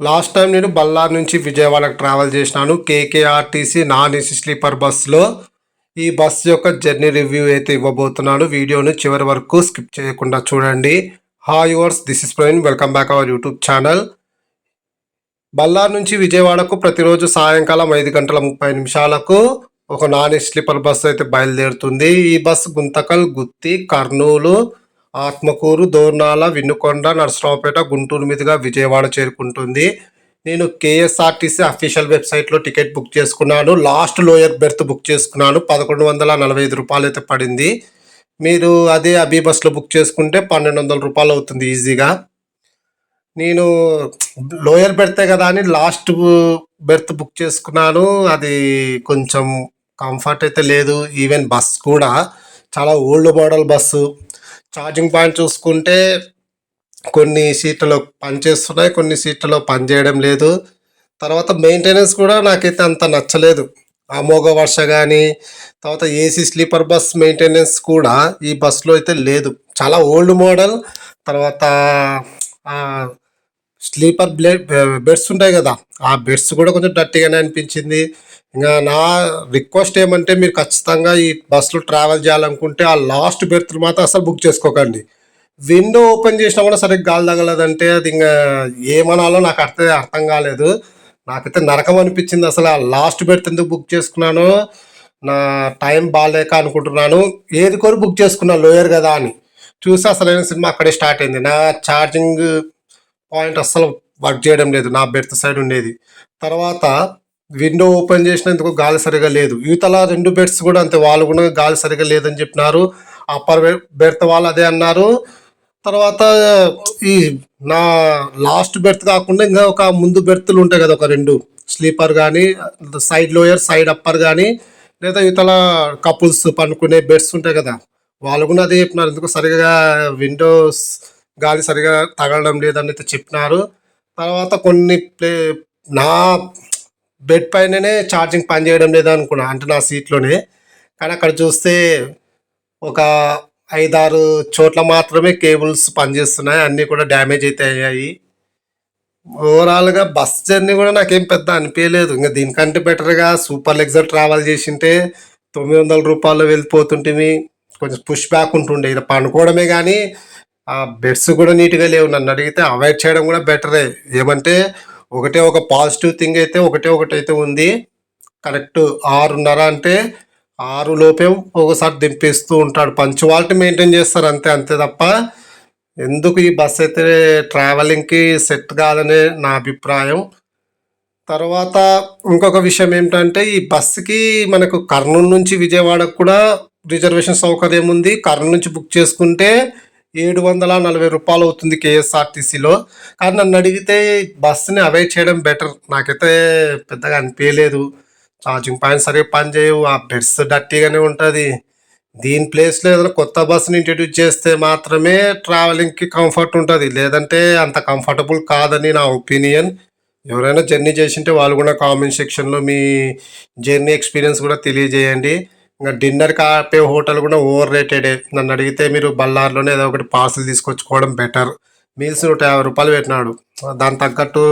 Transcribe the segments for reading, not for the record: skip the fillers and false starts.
Last time నేను బళ్ళారి నుంచి విజయవాడకు ట్రావెల్ చేసినాను కేకేఆర్టీసీ నాన్ ఏసీ స్లీపర్ బస్సులో. ఈ బస్ యొక్క జర్నీ రివ్యూ అయితే ఇవ్వబోతున్నాను. వీడియోను చివరి వరకు స్కిప్ చేయకుండా చూడండి. Hi yours, this is Praveen, welcome back our YouTube channel. Ballari నుంచి విజయవాడకు ప్రతిరోజు సాయంకాలం 5:30 ఒక నాన్ ఏసీ స్లీపర్ బస్సు అయితే బయలుదేరుతుంది. ఈ బస్సు గుంతకల్, గుత్తి, కర్నూలు, ఆత్మకూరు, దోర్నాల, వినుకొండ, నరసరావుపేట, గుంటూరు మీదుగా విజయవాడ చేరుకుంటుంది. నేను కేఎస్ఆర్టీసీ అఫీషియల్ వెబ్సైట్లో టికెట్ బుక్ చేసుకున్నాను. లాస్ట్ లోయర్ బెర్త్ బుక్ చేసుకున్నాను. 1145 రూపాయలు అయితే పడింది. మీరు అదే అబీ బస్లో బుక్ చేసుకుంటే 1200 రూపాయలు అవుతుంది ఈజీగా. నేను లోయర్ బెర్తే కదా అని లాస్ట్ బెర్త్ బుక్ చేసుకున్నాను. అది కొంచెం కంఫర్ట్ అయితే లేదు. ఈవెన్ బస్ కూడా చాలా old model bus. Charging point చూసుకుంటే కొన్ని సీట్లలో పనిచేస్తున్నాయి, కొన్ని సీట్లలో పనిచేయడం లేదు. తర్వాత మెయింటెనెన్స్ కూడా నాకైతే అంత నచ్చలేదు. అమోఘ వర్ష కానీ, తర్వాత ఏసీ స్లీపర్ బస్ మెయింటెనెన్స్ కూడా ఈ బస్సులో అయితే లేదు. చాలా ఓల్డ్ మోడల్. తర్వాత స్లీపర్ బెడ్స్ ఉంటాయి కదా, ఆ బెడ్స్ కూడా కొంచెం డర్టీగానే అనిపించింది. ఇంకా నా రిక్వెస్ట్ ఏమంటే, మీరు ఖచ్చితంగా ఈ బస్సులో ట్రావెల్ చేయాలనుకుంటే ఆ లాస్ట్ బెర్త్ మాత్రం అసలు బుక్ చేసుకోకండి. విండో ఓపెన్ చేసినా కూడా సరిగ్గా గాలి తగలదంటే అది ఇంకా ఏమనాలో నాకు అర్థం కాలేదు. నాకైతే నరకం అనిపించింది. అసలు ఆ లాస్ట్ బెర్త్ ఎందుకు బుక్ చేసుకున్నానో, నా టైం బాగాలేక అనుకుంటున్నాను. ఏది కోరి బుక్ చేసుకున్నా లోయర్ కదా అని చూసి అసలైన సినిమా అక్కడే స్టార్ట్ అయింది. నా ఛార్జింగ్ పాయింట్ అస్సలు వర్క్ చేయడం లేదు, నా బెర్త్ సైడ్ ఉండేది. తర్వాత విండో ఓపెన్ చేసినందుకు గాలి సరిగా లేదు. యువతల 2 బెడ్స్ కూడా అంతే, వాళ్ళు కూడా గాలి సరిగా లేదని చెప్పినారు. అప్పర్ బెర్త్ వాళ్ళు అదే అన్నారు. తర్వాత ఈ నా లాస్ట్ బెర్త్ కాకుండా ఇంకా ఒక ముందు బెర్త్లు ఉంటాయి కదా, ఒక 2 స్లీపర్ కానీ, సైడ్ లోయర్, సైడ్ అప్పర్ కానీ, లేదా యువతల కపుల్స్ పనుకునే బెడ్స్ ఉంటాయి కదా, వాళ్ళు కూడా అదే చెప్పినారు. ఎందుకు సరిగా విండోస్ గాలి సరిగా తగలడం లేదని అయితే చెప్పినారు. తర్వాత కొన్ని నా బెడ్ పైననే ఛార్జింగ్ పని చేయడం లేదా అనుకున్నా, అంటే నా సీట్లోనే. కానీ అక్కడ చూస్తే ఒక 5-6 చోట్ల మాత్రమే కేబుల్స్ పనిచేస్తున్నాయి, అన్నీ కూడా డ్యామేజ్ అయితే అయ్యాయి. ఓవరాల్గా బస్ జర్నీ కూడా నాకేం పెద్ద అనిపించలేదు. ఇంకా దీనికంటే బెటర్గా సూపర్ లగ్జరీ ట్రావెల్ చేసింటే 900 రూపాయలు వెళ్ళిపోతుంటే కొంచెం పుష్ బ్యాక్ ఉంటుండే. ఇలా పండుకోవడమే కానీ ఆ బెడ్స్ కూడా నీట్గా లేవు. నన్ను అడిగితే అవాయిడ్ చేయడం కూడా బెటరే. ఏమంటే ఒక పాజిటివ్ థింగ్ అయితే ఒకటైతే ఉంది. కరెక్ట్ 6:30 అంటే 6 లోపే ఒకసారి దింపేస్తూ ఉంటాడు. పంచువాలిటీ మెయింటైన్ చేస్తారు, అంతే తప్ప ఎందుకు ఈ బస్ అయితే ట్రావెలింగ్కి సెట్ కాదనే నా అభిప్రాయం. తర్వాత ఇంకొక విషయం ఏమిటంటే, ఈ బస్సుకి మనకు కర్నూలు నుంచి విజయవాడకు కూడా రిజర్వేషన్ సౌకర్యం ఉంది. కర్నూలు నుంచి బుక్ చేసుకుంటే 740 రూపాయలు అవుతుంది కేఎస్ఆర్టీసీలో. కానీ నన్ను అడిగితే బస్సుని అవాయిడ్ చేయడం బెటర్. నాకైతే పెద్దగా అనిపించలేదు. ఛార్జింగ్ పాయింట్ సరిగ్గా పనిచేయవు, ఆ బెడ్స్ డర్టీగానే ఉంటుంది. దీని ప్లేస్లో ఏదైనా కొత్త బస్సుని ఇంట్రడ్యూస్ చేస్తే మాత్రమే ట్రావెలింగ్కి కంఫర్ట్ ఉంటుంది, లేదంటే అంత కంఫర్టబుల్ కాదని నా ఒపీనియన్. ఎవరైనా జర్నీ చేసింటే వాళ్ళు కూడా కామెంట్ సెక్షన్లో మీ జర్నీ ఎక్స్పీరియన్స్ కూడా తెలియజేయండి. ఇంకా డిన్నర్కి ఆపే హోటల్ కూడా ఓవర్ రేటెడే. నన్ను అడిగితే మీరు బళ్ళారిలోనే ఏదో ఒకటి పార్సల్ తీసుకొచ్చుకోవడం బెటర్. మీల్స్ 150 రూపాయలు పెట్టినాడు, దాని తగ్గట్టు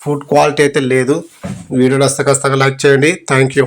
ఫుడ్ క్వాలిటీ అయితే లేదు. వీడియో నచ్చితే ఖచ్చితంగా లైక్ చేయండి. Thank you.